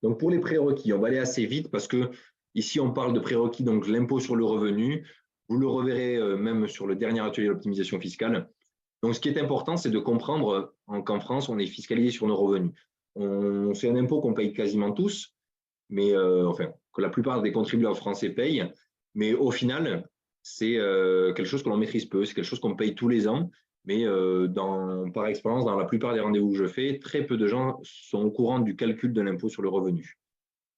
Donc, pour les prérequis, on va aller assez vite parce que ici, on parle de prérequis, donc l'impôt sur le revenu. Vous le reverrez même sur le dernier atelier d'optimisation fiscale. Donc, ce qui est important, c'est de comprendre qu'en France, on est fiscalisé sur nos revenus. C'est un impôt qu'on paye quasiment tous, mais enfin, que la plupart des contribuables français payent. Mais au final, c'est quelque chose que l'on maîtrise peu, c'est quelque chose qu'on paye tous les ans. Mais par expérience, dans la plupart des rendez-vous que je fais, très peu de gens sont au courant du calcul de l'impôt sur le revenu.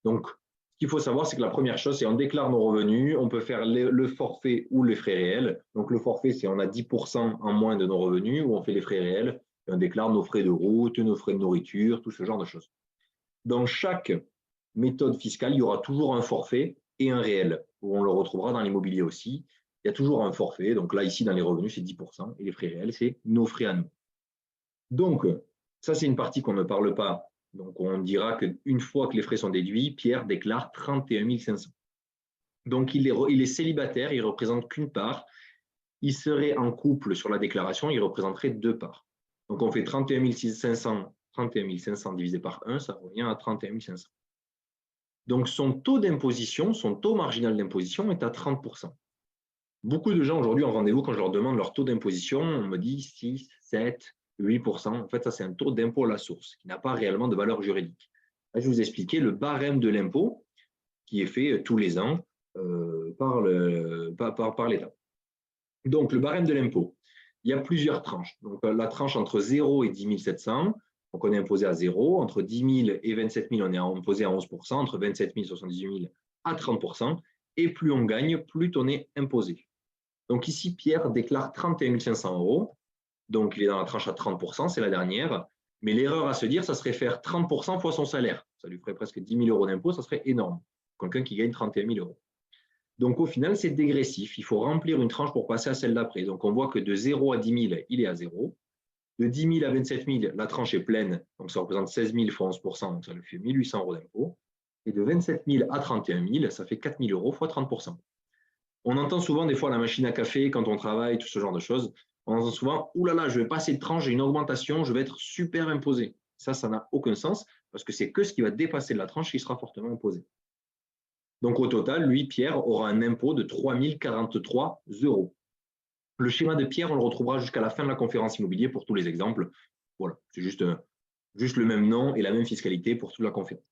Donc, ce qu'il faut savoir, c'est que la première chose, c'est on déclare nos revenus, on peut faire le forfait ou les frais réels. Donc, le forfait, c'est on a 10% en moins de nos revenus, ou on fait les frais réels, et on déclare nos frais de route, nos frais de nourriture, tout ce genre de choses. Dans chaque méthode fiscale, il y aura toujours un forfait et un réel, où on le retrouvera dans l'immobilier aussi. Il y a toujours un forfait. Donc là, ici, dans les revenus, c'est 10%, et les frais réels, c'est nos frais à nous. Donc, ça, c'est une partie qu'on ne parle pas. Donc, on dira qu'une fois que les frais sont déduits, Pierre déclare 31 500. Donc, il est célibataire, il ne représente qu'une part. Il serait en couple sur la déclaration, il représenterait deux parts. Donc, on fait 31 500 divisé par 1, ça revient à 31 500. Donc, son taux d'imposition, son taux marginal d'imposition est à 30%. Beaucoup de gens aujourd'hui en rendez-vous, quand je leur demande leur taux d'imposition, on me dit 6, 7, 8%. En fait, ça, c'est un taux d'impôt à la source qui n'a pas réellement de valeur juridique. Là, je vais vous expliquer le barème de l'impôt qui est fait tous les ans par l'État. Donc, le barème de l'impôt, il y a plusieurs tranches. Donc, la tranche entre 0 et 10 700, donc on est imposé à 0. Entre 10 000 et 27 000, on est imposé à 11%. Entre 27 000 et 78 000, à 30%. Et plus on gagne, plus on est imposé. Donc ici, Pierre déclare 31 500 euros. Donc, il est dans la tranche à 30%, c'est la dernière. Mais l'erreur à se dire, ça serait faire 30% fois son salaire. Ça lui ferait presque 10 000 euros d'impôt, ça serait énorme. Quelqu'un qui gagne 31 000 euros. Donc, au final, c'est dégressif. Il faut remplir une tranche pour passer à celle d'après. Donc, on voit que de 0 à 10 000, il est à 0. De 10 000 à 27 000, la tranche est pleine. Donc, ça représente 16 000 fois 11%. Donc, ça lui fait 1 800 euros d'impôt. Et de 27 000 à 31 000, ça fait 4 000 euros fois 30%. On entend souvent des fois la machine à café quand on travaille, tout ce genre de choses. On entend souvent, oulala, je vais passer de tranche, j'ai une augmentation, je vais être super imposé. Ça n'a aucun sens parce que c'est que ce qui va dépasser de la tranche qui sera fortement imposé. Donc au total, lui, Pierre, aura un impôt de 3 043 euros. Le schéma de Pierre, on le retrouvera jusqu'à la fin de la conférence immobilier pour tous les exemples. Voilà, c'est juste le même nom et la même fiscalité pour toute la conférence.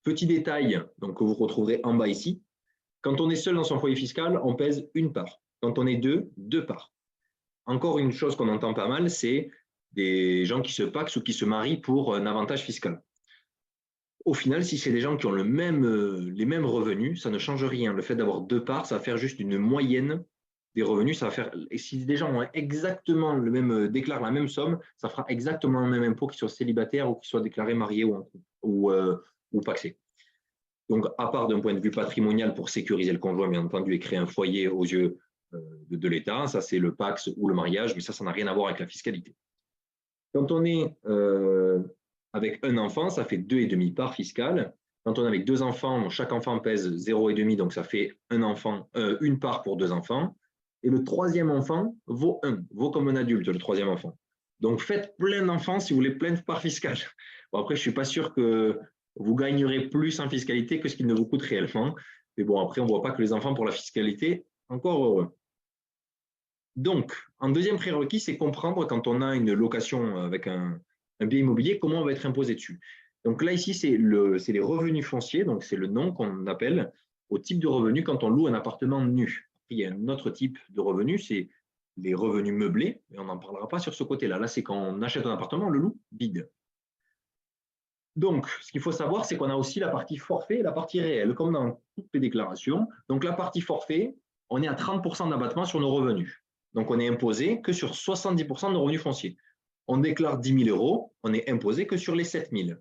Petit détail donc, que vous retrouverez en bas ici. Quand on est seul dans son foyer fiscal, on pèse une part. Quand on est deux, deux parts. Encore une chose qu'on entend pas mal, c'est des gens qui se pacsent ou qui se marient pour un avantage fiscal. Au final, si c'est des gens qui ont les mêmes revenus, ça ne change rien. Le fait d'avoir deux parts, ça va faire juste une moyenne des revenus. Ça va faire, et si des gens ont exactement le même, déclarent la même somme, ça fera exactement le même impôt qu'ils soient célibataires ou qu'ils soient déclarés mariés ou pacsés. Donc, à part d'un point de vue patrimonial pour sécuriser le conjoint, bien entendu, et créer un foyer aux yeux de l'État, ça c'est le Pacs ou le mariage, mais ça n'a rien à voir avec la fiscalité. Quand on est avec un enfant, ça fait 2,5 parts fiscales. Quand on est avec deux enfants, chaque enfant pèse 0,5, donc ça fait une part pour deux enfants. Et le troisième enfant vaut comme un adulte, le troisième enfant. Donc faites plein d'enfants si vous voulez plein de parts fiscales. Bon, après, je ne suis pas sûr que vous gagnerez plus en fiscalité que ce qu'il ne vous coûte réellement. Mais bon, après, on ne voit pas que les enfants pour la fiscalité, encore heureux. Donc, en deuxième prérequis, c'est comprendre quand on a une location avec un bien immobilier, comment on va être imposé dessus. Donc là, ici, c'est les revenus fonciers, donc c'est le nom qu'on appelle au type de revenu quand on loue un appartement nu. Il y a un autre type de revenu, c'est les revenus meublés, mais on n'en parlera pas sur ce côté-là. Là, c'est quand on achète un appartement, on le loue vide. Donc, ce qu'il faut savoir, c'est qu'on a aussi la partie forfait et la partie réelle, comme dans toutes les déclarations. Donc, la partie forfait, on est à 30% d'abattement sur nos revenus. Donc, on est imposé que sur 70% de nos revenus fonciers. On déclare 10 000 euros, on est imposé que sur les 7 000.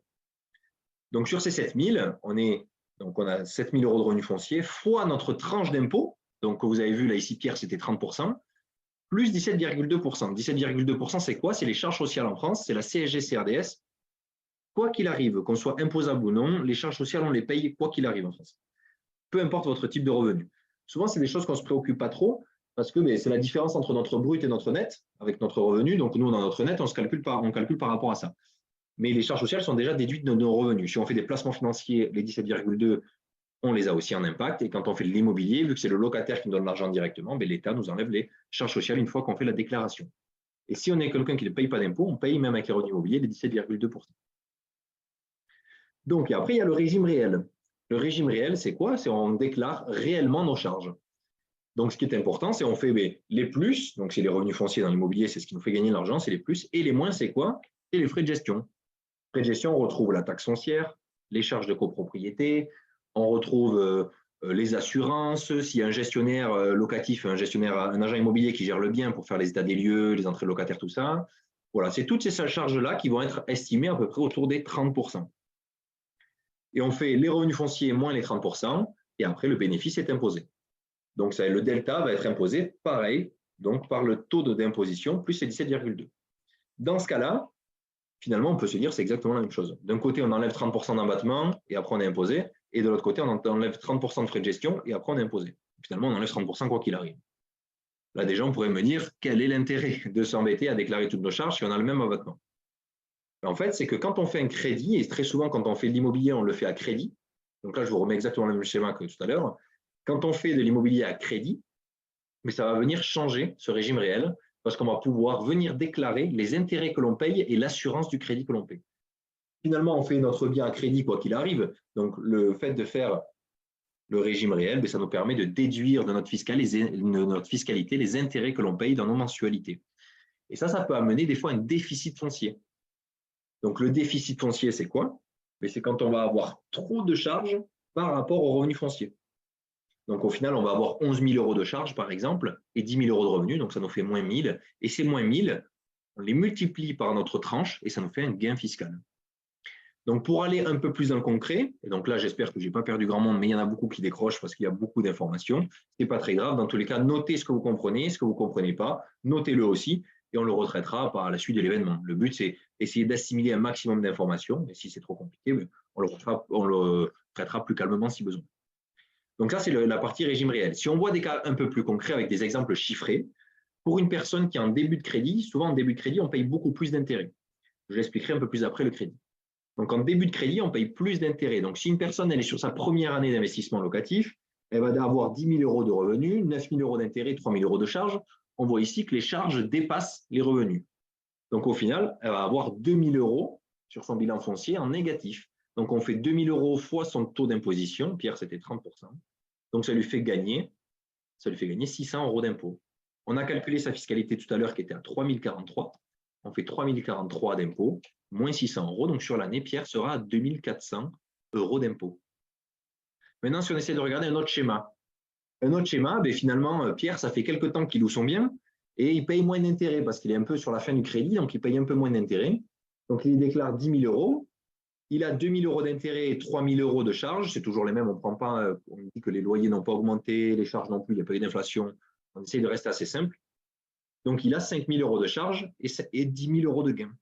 Donc, sur ces 7 000, on a 7 000 euros de revenus fonciers fois notre tranche d'impôt. Donc, vous avez vu, là, ici, Pierre, c'était 30%, plus 17,2%. 17,2%, c'est quoi? C'est les charges sociales en France, c'est la CSG-CRDS. Quoi qu'il arrive, qu'on soit imposable ou non, les charges sociales, on les paye quoi qu'il arrive en France. Peu importe votre type de revenu. Souvent, c'est des choses qu'on ne se préoccupe pas trop parce que c'est la différence entre notre brut et notre net avec notre revenu. Donc, nous, dans notre net, on calcule par rapport à ça. mais les charges sociales sont déjà déduites de nos revenus. Si on fait des placements financiers, les 17,2, on les a aussi en impact. Et quand on fait de l'immobilier, vu que c'est le locataire qui nous donne l'argent directement, ben, l'État nous enlève les charges sociales une fois qu'on fait la déclaration. Et si on est quelqu'un qui ne paye pas d'impôts, on paye même avec les revenus immobiliers les 17,2%. Donc, et après, il y a le régime réel. Le régime réel, c'est quoi? C'est on déclare réellement nos charges. Donc, ce qui est important, c'est on fait les plus, donc c'est les revenus fonciers dans l'immobilier, c'est ce qui nous fait gagner de l'argent, c'est les plus, et les moins, c'est quoi? C'est les frais de gestion. Frais de gestion, on retrouve la taxe foncière, les charges de copropriété, on retrouve les assurances, s'il y a un gestionnaire locatif, un agent immobilier qui gère le bien pour faire les états des lieux, les entrées locataires, tout ça. Voilà, c'est toutes ces charges-là qui vont être estimées à peu près autour des 30%. Et on fait les revenus fonciers moins les 30%, et après le bénéfice est imposé. Donc, le delta va être imposé pareil, donc par le taux d'imposition plus les 17,2. Dans ce cas-là, finalement, on peut se dire que c'est exactement la même chose. D'un côté, on enlève 30% d'abattement et après on est imposé, et de l'autre côté, on enlève 30% de frais de gestion et après on est imposé. Finalement, on enlève 30% quoi qu'il arrive. Là, déjà, on pourrait me dire quel est l'intérêt de s'embêter à déclarer toutes nos charges si on a le même abattement. En fait, c'est que quand on fait un crédit, et très souvent quand on fait de l'immobilier, on le fait à crédit. Donc là, je vous remets exactement le même schéma que tout à l'heure. Quand on fait de l'immobilier à crédit, mais ça va venir changer ce régime réel parce qu'on va pouvoir venir déclarer les intérêts que l'on paye et l'assurance du crédit que l'on paye. Finalement, on fait notre bien à crédit quoi qu'il arrive. Donc, le fait de faire le régime réel, ça nous permet de déduire de notre fiscalité les intérêts que l'on paye dans nos mensualités. Et ça peut amener des fois un déficit foncier. Donc, le déficit foncier, c'est quoi? C'est quand on va avoir trop de charges par rapport aux revenus fonciers. Donc, au final, on va avoir 11 000 euros de charges, par exemple, et 10 000 euros de revenus. Donc, ça nous fait moins 1 000. Et ces moins 1 000, on les multiplie par notre tranche et ça nous fait un gain fiscal. Donc, pour aller un peu plus dans le concret, et donc là, j'espère que je n'ai pas perdu grand monde, mais il y en a beaucoup qui décrochent parce qu'il y a beaucoup d'informations. Ce n'est pas très grave. Dans tous les cas, notez ce que vous comprenez, ce que vous ne comprenez pas. Notez-le aussi et on le retraitera par la suite de l'événement. Le but, c'est essayer d'assimiler un maximum d'informations. Et si c'est trop compliqué, on le traitera plus calmement si besoin. Donc ça, c'est la partie régime réel. Si on voit des cas un peu plus concrets avec des exemples chiffrés, pour une personne qui est en début de crédit, souvent en début de crédit, on paye beaucoup plus d'intérêts. Je l'expliquerai un peu plus après le crédit. Donc en début de crédit, on paye plus d'intérêts. Donc si une personne elle est sur sa première année d'investissement locatif, elle va avoir 10 000 euros de revenus, 9 000 euros d'intérêts, 3 000 euros de charges. On voit ici que les charges dépassent les revenus. Donc au final, elle va avoir 2 000 euros sur son bilan foncier en négatif. Donc on fait 2 000 euros fois son taux d'imposition. Pierre, c'était 30%. Donc ça lui fait gagner 600 euros d'impôt. On a calculé sa fiscalité tout à l'heure qui était à 3 043. On fait 3 043 d'impôt, moins 600 euros. Donc sur l'année, Pierre sera à 2 400 euros d'impôt. Maintenant, si on essaie de regarder un autre schéma, finalement, Pierre, ça fait quelques temps qu'il loue son bien et il paye moins d'intérêts parce qu'il est un peu sur la fin du crédit, donc il paye un peu moins d'intérêts. Donc il déclare 10 000 euros. Il a 2 000 euros d'intérêt et 3 000 euros de charges. C'est toujours les mêmes. On prend pas, on dit que les loyers n'ont pas augmenté, les charges non plus, il n'y a pas eu d'inflation. On essaie de rester assez simple. Donc, il a 5 000 euros de charges et 10 000 euros de gains.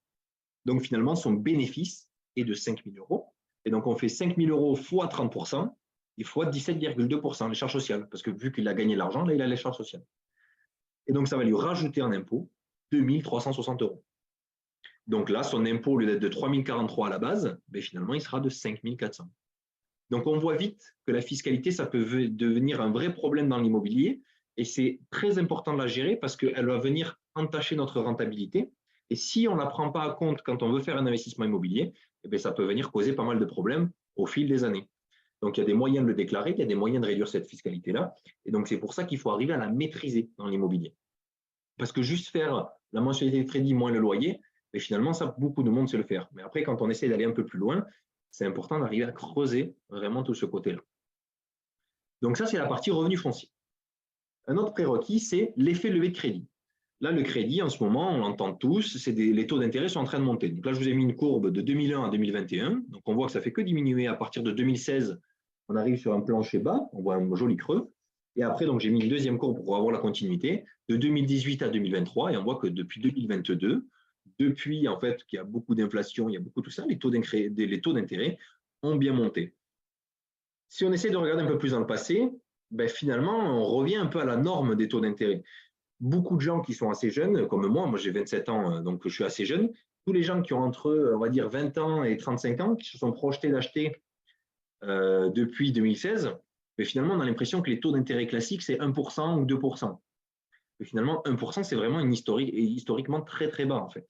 Donc, finalement, son bénéfice est de 5 000 euros. Et donc, on fait 5 000 euros fois 30% et fois 17,2% les charges sociales. Parce que vu qu'il a gagné de l'argent, là, il a les charges sociales. Et donc, ça va lui rajouter en impôt 2 360 euros. Donc là, son impôt, au lieu d'être de 3 043 à la base, finalement, il sera de 5 400. Donc, on voit vite que la fiscalité, ça peut devenir un vrai problème dans l'immobilier. Et c'est très important de la gérer parce qu'elle va venir entacher notre rentabilité. Et si on ne la prend pas en compte quand on veut faire un investissement immobilier, ça peut venir causer pas mal de problèmes au fil des années. Donc, il y a des moyens de le déclarer, il y a des moyens de réduire cette fiscalité-là. Et donc, c'est pour ça qu'il faut arriver à la maîtriser dans l'immobilier. Parce que juste faire la mensualité de crédit moins le loyer, mais finalement, ça, beaucoup de monde sait le faire. Mais après, quand on essaie d'aller un peu plus loin, c'est important d'arriver à creuser vraiment tout ce côté-là. Donc ça, c'est la partie revenu foncier. Un autre prérequis, c'est l'effet levé de crédit. Là, le crédit, en ce moment, on l'entend tous, les taux d'intérêt sont en train de monter. Donc là, je vous ai mis une courbe de 2001 à 2021. Donc on voit que ça ne fait que diminuer. À partir de 2016, on arrive sur un plancher bas, on voit un joli creux. Et après, donc j'ai mis une deuxième courbe pour avoir la continuité, de 2018 à 2023. Et on voit que depuis 2022, depuis en fait qu'il y a beaucoup d'inflation, il y a beaucoup de tout ça, les taux d'intérêt ont bien monté. Si on essaie de regarder un peu plus dans le passé, finalement, on revient un peu à la norme des taux d'intérêt. Beaucoup de gens qui sont assez jeunes, comme moi j'ai 27 ans, donc je suis assez jeune, tous les gens qui ont entre, on va dire, 20 ans et 35 ans, qui se sont projetés d'acheter depuis 2016, mais finalement, on a l'impression que les taux d'intérêt classiques, c'est 1% ou 2%. Et finalement, 1%, c'est vraiment historiquement très, très bas, en fait.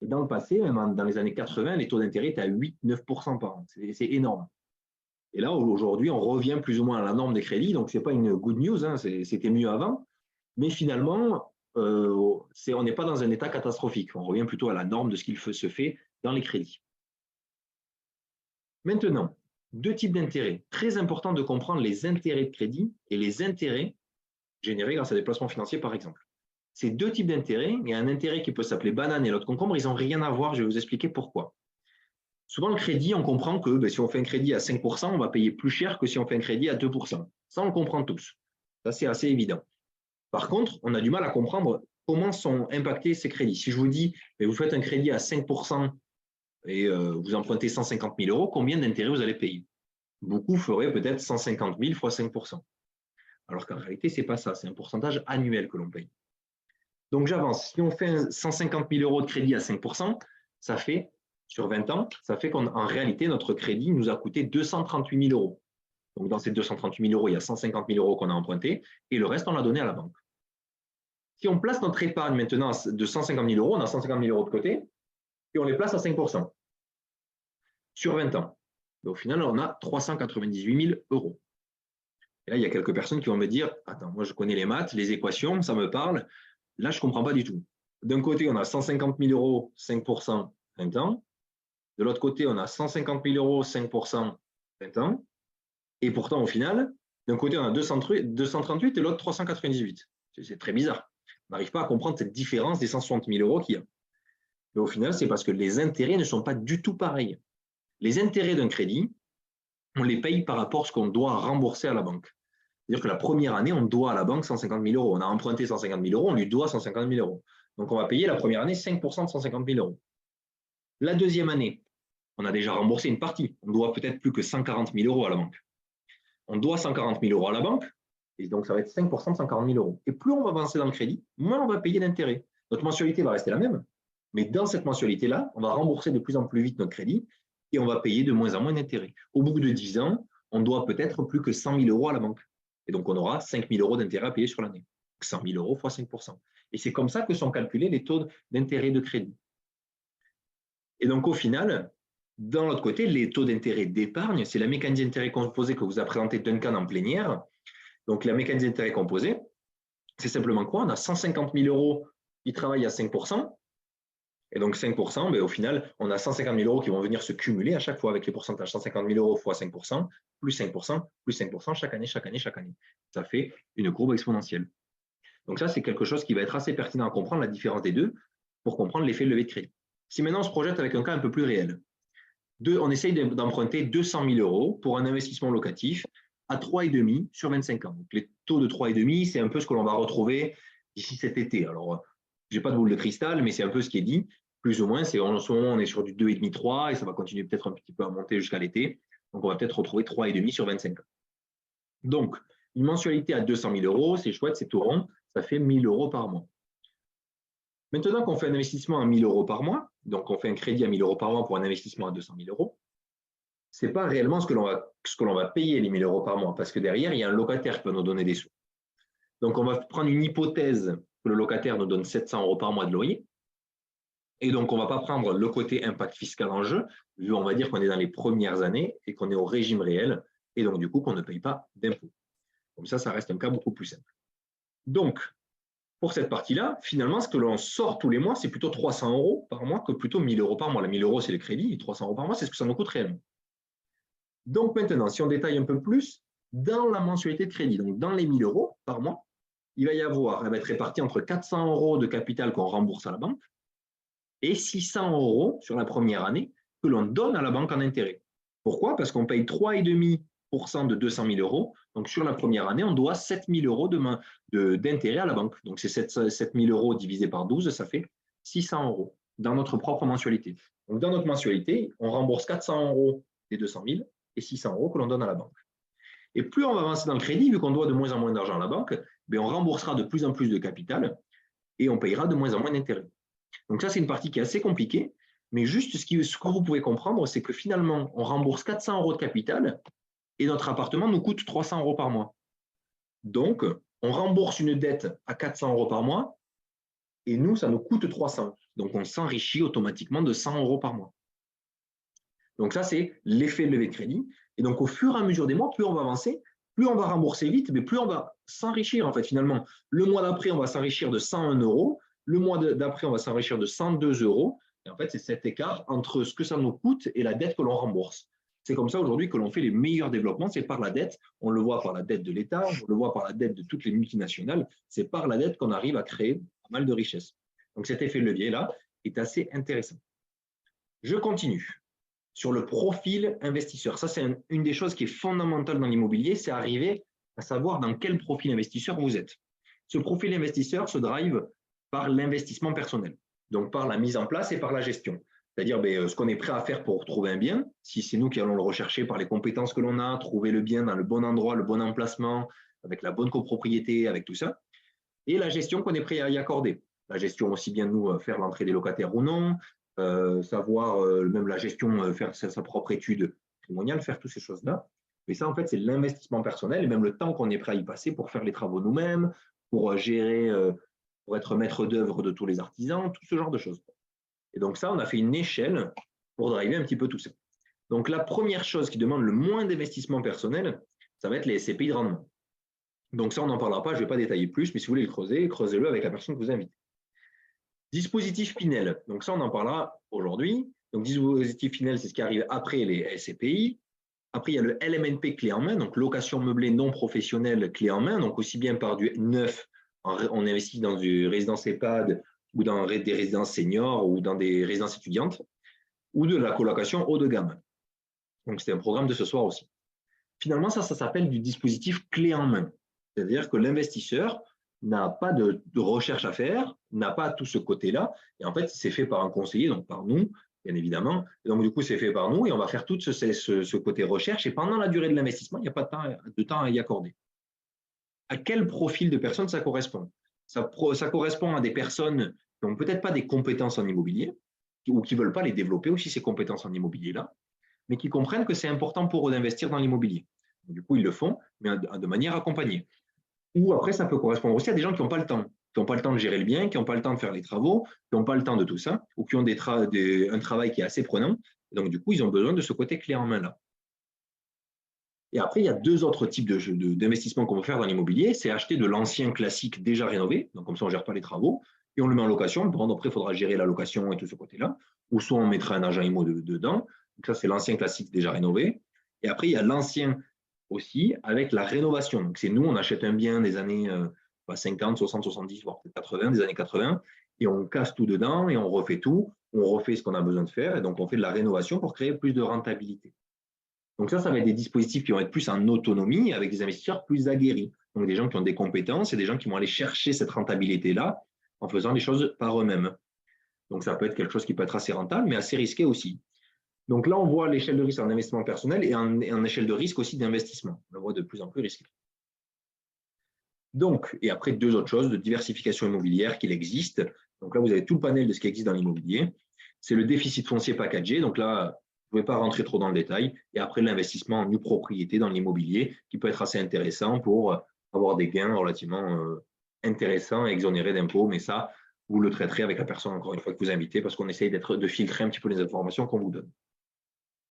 Et dans le passé, même dans les années 80, les taux d'intérêt étaient à 8-9% par an. C'est énorme. Et là, aujourd'hui, on revient plus ou moins à la norme des crédits. Donc, ce n'est pas une good news, hein, c'était mieux avant. Mais finalement, on n'est pas dans un état catastrophique. On revient plutôt à la norme de ce qu'il se fait dans les crédits. Maintenant, deux types d'intérêts. Très important de comprendre les intérêts de crédit et les intérêts générés grâce à des placements financiers, par exemple. Ces deux types d'intérêts, il y a un intérêt qui peut s'appeler banane et l'autre concombre, ils n'ont rien à voir, je vais vous expliquer pourquoi. Souvent, le crédit, on comprend que si on fait un crédit à 5%, on va payer plus cher que si on fait un crédit à 2%. Ça, on le comprend tous. Ça, c'est assez évident. Par contre, on a du mal à comprendre comment sont impactés ces crédits. Si je vous dis, vous faites un crédit à 5% et vous empruntez 150 000 euros, combien d'intérêts vous allez payer? Beaucoup feraient peut-être 150 000 fois 5%. Alors qu'en réalité, ce n'est pas ça, c'est un pourcentage annuel que l'on paye. Donc, j'avance. Si on fait 150 000 euros de crédit à 5%, ça fait, sur 20 ans, ça fait qu'en réalité, notre crédit nous a coûté 238 000 euros. Donc, dans ces 238 000 euros, il y a 150 000 euros qu'on a emprunté et le reste, on l'a donné à la banque. Si on place notre épargne maintenant de 150 000 euros, on a 150 000 euros de côté et on les place à 5% sur 20 ans. Donc, au final, on a 398 000 euros. Et là, il y a quelques personnes qui vont me dire, attends, moi, je connais les maths, les équations, ça me parle. Là, je ne comprends pas du tout. D'un côté, on a 150 000 euros, 5%, 20 ans. De l'autre côté, on a 150 000 euros, 5%, 20 ans. Et pourtant, au final, d'un côté, on a 238 et l'autre 398. C'est très bizarre. On n'arrive pas à comprendre cette différence des 160 000 euros qu'il y a. Mais au final, c'est parce que les intérêts ne sont pas du tout pareils. Les intérêts d'un crédit, on les paye par rapport à ce qu'on doit rembourser à la banque. C'est-à-dire que la première année, on doit à la banque 150 000 euros. On a emprunté 150 000 euros, on lui doit 150 000 euros. Donc, on va payer la première année 5% de 150 000 euros. La deuxième année, on a déjà remboursé une partie. On doit peut-être plus que 140 000 euros à la banque. On doit 140 000 euros à la banque, et donc ça va être 5% de 140 000 euros. Et plus on va avancer dans le crédit, moins on va payer d'intérêt. Notre mensualité va rester la même, mais dans cette mensualité-là, on va rembourser de plus en plus vite notre crédit et on va payer de moins en moins d'intérêt. Au bout de 10 ans, on doit peut-être plus que 100 000 euros à la banque. Et donc, on aura 5 000 euros d'intérêt à payer sur l'année. 100 000 euros fois 5%. Et c'est comme ça que sont calculés les taux d'intérêt de crédit. Et donc, au final, dans l'autre côté, les taux d'intérêt d'épargne, c'est la mécanique d'intérêt composé que vous a présenté Duncan en plénière. Donc, la mécanique d'intérêt composé, c'est simplement quoi? On a 150 000 euros qui travaillent à 5%. Et donc, 5%, au final, on a 150 000 euros qui vont venir se cumuler à chaque fois avec les pourcentages. 150 000 euros fois 5%, plus 5%, plus 5%, chaque année, chaque année, chaque année. Ça fait une courbe exponentielle. Donc ça, c'est quelque chose qui va être assez pertinent à comprendre, la différence des deux, pour comprendre l'effet de levée de crédit. Si maintenant on se projette avec un cas un peu plus réel, on essaye d'emprunter 200 000 euros pour un investissement locatif à 3,5 sur 25 ans. Donc les taux de 3,5, c'est un peu ce que l'on va retrouver d'ici cet été. Alors, je n'ai pas de boule de cristal, mais c'est un peu ce qui est dit. Plus ou moins, en ce moment, on est sur du 2,5, 3, et ça va continuer peut-être un petit peu à monter jusqu'à l'été. Donc, on va peut-être retrouver 3,5 sur 25 ans. Donc, une mensualité à 200 000 euros, c'est chouette, c'est tout rond, ça fait 1 000 euros par mois. Maintenant qu'on fait un investissement à 1 000 euros par mois, donc on fait un crédit à 1 000 euros par mois pour un investissement à 200 000 euros, ce n'est pas réellement ce que l'on va payer les 1 000 euros par mois, parce que derrière, il y a un locataire qui va nous donner des sous. Donc, on va prendre une hypothèse que le locataire nous donne 700 euros par mois de loyer. Et donc, on ne va pas prendre le côté impact fiscal en jeu, vu on va dire qu'on est dans les premières années et qu'on est au régime réel, et donc du coup qu'on ne paye pas d'impôts. Comme ça reste un cas beaucoup plus simple. Donc, pour cette partie-là, finalement, ce que l'on sort tous les mois, c'est plutôt 300 euros par mois que plutôt 1 000 euros par mois. Les 1 000 euros, c'est le crédit, et 300 euros par mois, c'est ce que ça nous coûte réellement. Donc maintenant, si on détaille un peu plus, dans la mensualité de crédit, donc dans les 1 000 euros par mois, il va y avoir, elle va être répartie entre 400 euros de capital qu'on rembourse à la banque, et 600 euros sur la première année que l'on donne à la banque en intérêt. Pourquoi? Parce qu'on paye 3,5% de 200 000 euros. Donc, sur la première année, on doit 7 000 euros d'intérêt à la banque. Donc, c'est 7 000 euros divisé par 12, ça fait 600 euros dans notre propre mensualité. Donc, dans notre mensualité, on rembourse 400 euros des 200 000 et 600 euros que l'on donne à la banque. Et plus on va avancer dans le crédit, vu qu'on doit de moins en moins d'argent à la banque, on remboursera de plus en plus de capital et on payera de moins en moins d'intérêt. Donc ça, c'est une partie qui est assez compliquée, Mais juste ce que vous pouvez comprendre, c'est que finalement, on rembourse 400 euros de capital et notre appartement nous coûte 300 euros par mois. Donc, on rembourse une dette à 400 euros par mois et nous, ça nous coûte 300. Donc, on s'enrichit automatiquement de 100 euros par mois. Donc, ça, c'est l'effet de levée de crédit. Et donc, au fur et à mesure des mois, plus on va avancer, plus on va rembourser vite, mais plus on va s'enrichir, en fait, finalement. Le mois d'après, on va s'enrichir de 101 euros. Le mois d'après, on va s'enrichir de 102 euros. Et en fait, c'est cet écart entre ce que ça nous coûte et la dette que l'on rembourse. C'est comme ça aujourd'hui que l'on fait les meilleurs développements, c'est par la dette. On le voit par la dette de l'État, on le voit par la dette de toutes les multinationales. C'est par la dette qu'on arrive à créer pas mal de richesses. Donc cet effet de levier-là est assez intéressant. Je continue sur le profil investisseur. Ça, c'est une des choses qui est fondamentale dans l'immobilier, c'est arriver à savoir dans quel profil investisseur vous êtes. Ce profil investisseur se drive par l'investissement personnel, donc par la mise en place et par la gestion. C'est-à-dire ce qu'on est prêt à faire pour trouver un bien, si c'est nous qui allons le rechercher par les compétences que l'on a, trouver le bien dans le bon endroit, le bon emplacement, avec la bonne copropriété, avec tout ça, et la gestion qu'on est prêt à y accorder. La gestion aussi bien nous faire l'entrée des locataires ou non, savoir même la gestion, faire sa propre étude patrimoniale, faire toutes ces choses-là. Mais ça, en fait, c'est l'investissement personnel et même le temps qu'on est prêt à y passer pour faire les travaux nous-mêmes, pour gérer, pour être maître d'œuvre de tous les artisans, tout ce genre de choses. Et donc ça, on a fait une échelle pour driver un petit peu tout ça. Donc la première chose qui demande le moins d'investissement personnel, ça va être les SCPI de rendement. Donc ça, on n'en parlera pas, je ne vais pas détailler plus, mais si vous voulez le creuser, creusez-le avec la personne que vous invitez. Dispositif Pinel, donc ça, on en parlera aujourd'hui. Donc dispositif Pinel, c'est ce qui arrive après les SCPI. Après, il y a le LMNP clé en main, donc location meublée non professionnelle clé en main, donc aussi bien par du neuf, on investit dans du résidence EHPAD ou dans des résidences seniors ou dans des résidences étudiantes, ou de la colocation haut de gamme. Donc, c'est un programme de ce soir aussi. Finalement, ça s'appelle du dispositif clé en main. C'est-à-dire que l'investisseur n'a pas de recherche à faire, n'a pas tout ce côté-là, et en fait, c'est fait par un conseiller, donc par nous, bien évidemment. Et donc, du coup, c'est fait par nous, et on va faire tout ce côté recherche, et pendant la durée de l'investissement, il n'y a pas de temps à y accorder. À quel profil de personnes ça correspond? Ça correspond à des personnes qui n'ont peut-être pas des compétences en immobilier ou qui ne veulent pas les développer aussi, ces compétences en immobilier-là, mais qui comprennent que c'est important pour eux d'investir dans l'immobilier. Du coup, ils le font, mais de manière accompagnée. Ou après, ça peut correspondre aussi à des gens qui n'ont pas le temps, qui n'ont pas le temps de gérer le bien, qui n'ont pas le temps de faire les travaux, qui n'ont pas le temps de tout ça, ou qui ont un travail qui est assez prenant. Et donc, du coup, ils ont besoin de ce côté clé en main-là. Et après, il y a deux autres types d'investissements qu'on peut faire dans l'immobilier. C'est acheter de l'ancien classique déjà rénové, donc comme ça on ne gère pas les travaux, et on le met en location. Bon, après, il faudra gérer la location et tout ce côté-là, ou soit on mettra un agent IMO dedans. Donc ça, c'est l'ancien classique déjà rénové. Et après, il y a l'ancien aussi avec la rénovation. Donc c'est nous, on achète un bien des années 50, 60, 70, voire 80, des années 80, et on casse tout dedans et on refait tout. On refait ce qu'on a besoin de faire, et donc on fait de la rénovation pour créer plus de rentabilité. Donc ça va être des dispositifs qui vont être plus en autonomie avec des investisseurs plus aguerris. Donc des gens qui ont des compétences et des gens qui vont aller chercher cette rentabilité-là en faisant les choses par eux-mêmes. Donc ça peut être quelque chose qui peut être assez rentable, mais assez risqué aussi. Donc là, on voit l'échelle de risque en investissement personnel et en échelle de risque aussi d'investissement. On le voit de plus en plus risqué. Donc, et après deux autres choses de diversification immobilière qu'il existe. Donc là, vous avez tout le panel de ce qui existe dans l'immobilier. C'est le déficit foncier packagé. Donc là, je ne vais pas rentrer trop dans le détail. Et après, l'investissement en nue propriété dans l'immobilier, qui peut être assez intéressant pour avoir des gains relativement intéressants et exonérés d'impôts. Mais ça, vous le traiterez avec la personne, encore une fois, que vous invitez, parce qu'on essaye de filtrer un petit peu les informations qu'on vous donne.